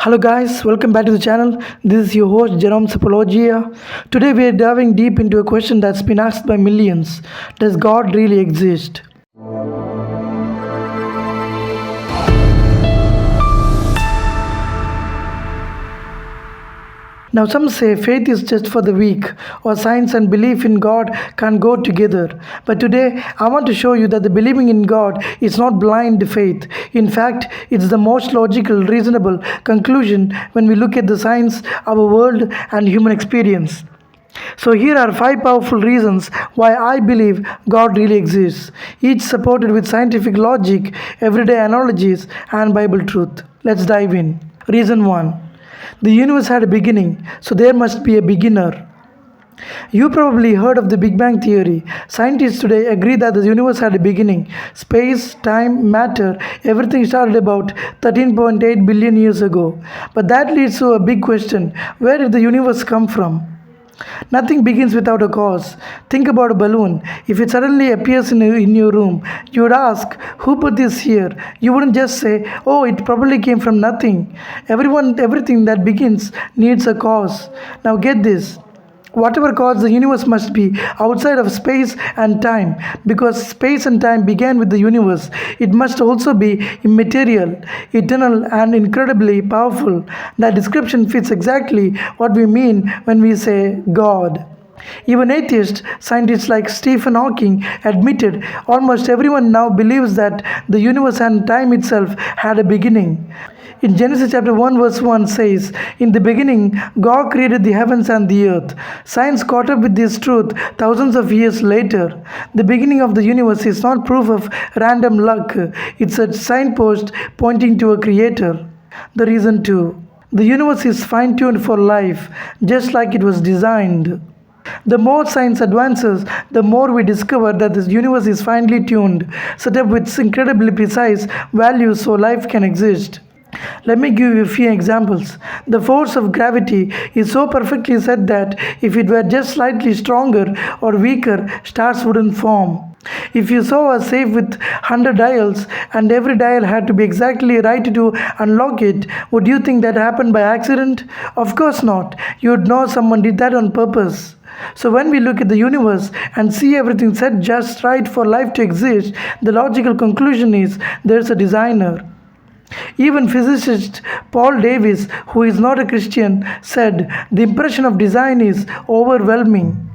Hello guys, welcome back to the channel. This is your host Jerome Sapologia. Today we are diving deep into a question that's been asked by millions. Does God really exist? Now, some say faith is just for the weak, or science and belief in God can't go together. But today, I want to show you that the believing in God is not blind faith. In fact, it's the most logical, reasonable conclusion when we look at the science, our world, and human experience. So, here are 5 powerful reasons why I believe God really exists, each supported with scientific logic, everyday analogies, and Bible truth. Let's dive in. Reason 1. The universe had a beginning, so there must be a beginner. You probably heard of the Big Bang Theory. Scientists today agree that the universe had a beginning. Space, time, matter, everything started about 13.8 billion years ago. But that leads to a big question: where did the universe come from? Nothing begins without a cause. Think about a balloon. If it suddenly appears in your room, you would ask, who put this here? You wouldn't just say, oh, it probably came from nothing. Everything that begins needs a cause. Now get this. Whatever cause the universe must be outside of space and time, because space and time began with the universe. It must also be immaterial, eternal, and incredibly powerful. That description fits exactly what we mean when we say God. Even atheist scientists like Stephen Hawking admitted almost everyone now believes that the universe and time itself had a beginning. In Genesis chapter 1 verse 1 says, in the beginning God created the heavens and the earth. Science caught up with this truth thousands of years later. The beginning of the universe is not proof of random luck. It's a signpost pointing to a creator. The reason 2. The universe is fine-tuned for life, just like it was designed. The more science advances, the more we discover that this universe is finely tuned, set up with incredibly precise values so life can exist. Let me give you a few examples. The force of gravity is so perfectly set that if it were just slightly stronger or weaker, stars wouldn't form. If you saw a safe with 100 dials and every dial had to be exactly right to unlock it, would you think that happened by accident? Of course not. You'd know someone did that on purpose. So, when we look at the universe and see everything set just right for life to exist, the logical conclusion is there's a designer. Even physicist Paul Davies, who is not a Christian, said the impression of design is overwhelming.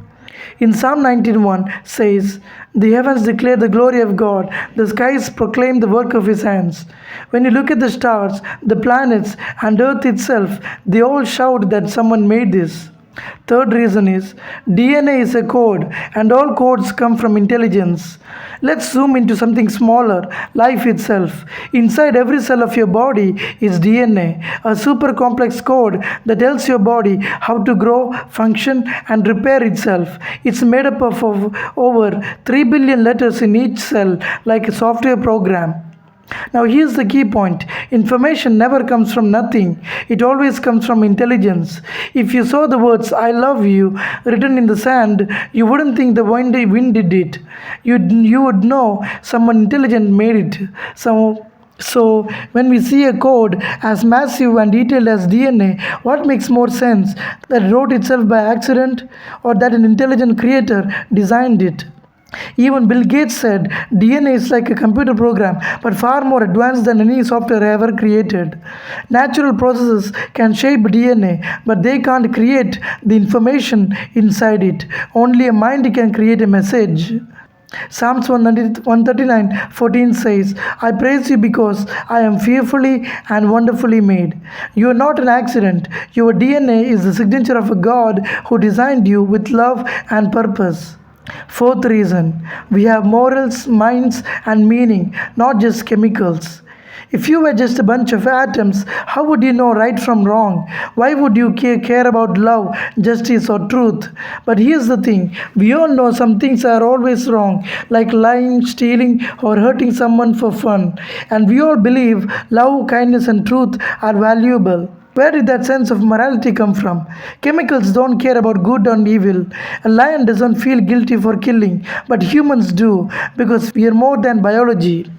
In Psalm 19:1 says, the heavens declare the glory of God, the skies proclaim the work of his hands. When you look at the stars, the planets, and earth itself, they all shout that someone made this. Third reason is DNA is a code, and all codes come from intelligence. Let's zoom into something smaller, life itself. Inside every cell of your body is DNA, a super complex code that tells your body how to grow, function, and repair itself. It's made up of over 3 billion letters in each cell, like a software program. Now, here's the key point: information never comes from nothing, it always comes from intelligence. If you saw the words I love you written in the sand, you wouldn't think the wind did it. You would know someone intelligent made it. So, when we see a code as massive and detailed as DNA, what makes more sense? That it wrote itself by accident, or that an intelligent creator designed it? Even Bill Gates said DNA is like a computer program, but far more advanced than any software ever created. Natural processes can shape DNA, but they can't create the information inside it. Only a mind can create a message. Psalms 139:14 says, I praise you because I am fearfully and wonderfully made. You are not an accident. Your DNA is the signature of a God who designed you with love and purpose. Fourth reason, we have morals, minds, and meaning, not just chemicals. If you were just a bunch of atoms, how would you know right from wrong? Why would you care about love, justice, or truth? But here's the thing: we all know some things are always wrong, like lying, stealing, or hurting someone for fun. And we all believe love, kindness, and truth are valuable. Where did that sense of morality come from? Chemicals don't care about good and evil. A lion doesn't feel guilty for killing, but humans do, because we are more than biology.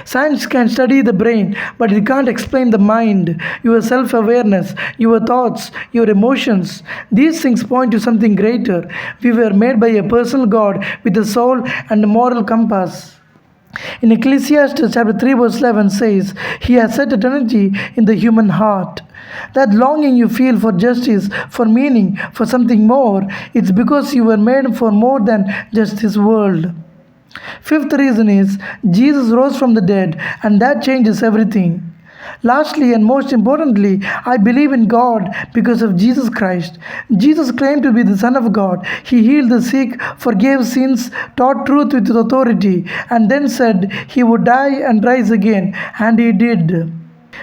Science can study the brain, but it can't explain the mind, your self awareness, your thoughts, your emotions. These things point to something greater. We were made by a personal God with a soul and a moral compass. In Ecclesiastes chapter 3 verse 11 says, He has set eternity in the human heart. That longing you feel for justice, for meaning, for something more, it's because you were made for more than just this world. Fifth reason is Jesus rose from the dead, and that changes everything. Lastly, and most importantly, I believe in God because of Jesus Christ. Jesus claimed to be the Son of God. He healed the sick, forgave sins, taught truth with authority, and then said he would die and rise again, and he did.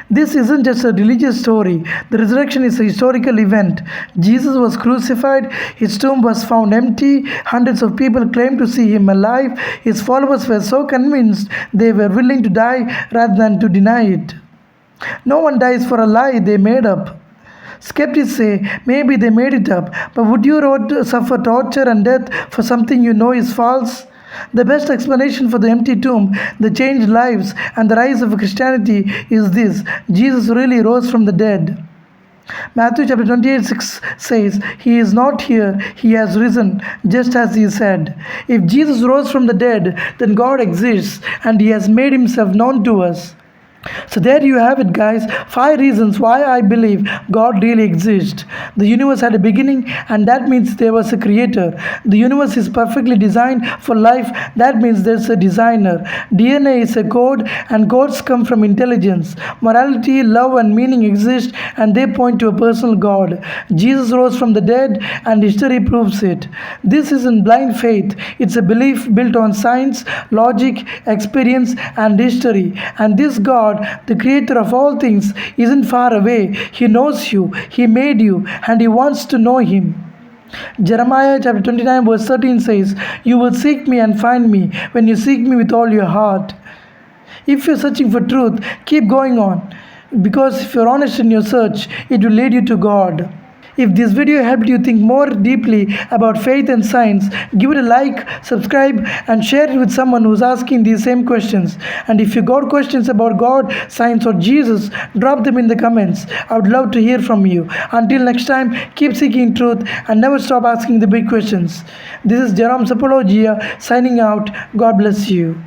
This isn't just a religious story. The resurrection is a historical event. Jesus was crucified, his tomb was found empty, hundreds of people claimed to see him alive. His followers were so convinced they were willing to die rather than to deny it. No one dies for a lie they made up. Skeptics say maybe they made it up, but would you suffer torture and death for something you know is false? The best explanation for the empty tomb, the changed lives, and the rise of Christianity is this: Jesus really rose from the dead. Matthew chapter 28:6 says, He is not here, He has risen, just as He said. If Jesus rose from the dead, then God exists and He has made Himself known to us. So there you have it, guys. 5 reasons why I believe God really exists. The universe had a beginning, and that means there was a creator. The universe is perfectly designed for life. That means there's a designer. DNA is a code, and codes come from intelligence. Morality, love, and meaning exist, and they point to a personal God. Jesus rose from the dead, and history proves it. This isn't blind faith. It's a belief built on science, logic, experience, and history. And this God, the creator of all things, isn't far away. He knows you, He made you, and He wants to know Him. Jeremiah chapter 29 verse 13 says, You will seek me and find me when you seek me with all your heart. If you're searching for truth, keep going on, because if you're honest in your search, it will lead you to God. If this video helped you think more deeply about faith and science, give it a like, subscribe, and share it with someone who's asking these same questions. And if you got questions about God, science, or Jesus, drop them in the comments. I would love to hear from you. Until next time, keep seeking truth and never stop asking the big questions. This is Jerome Sapologia signing out. God bless you.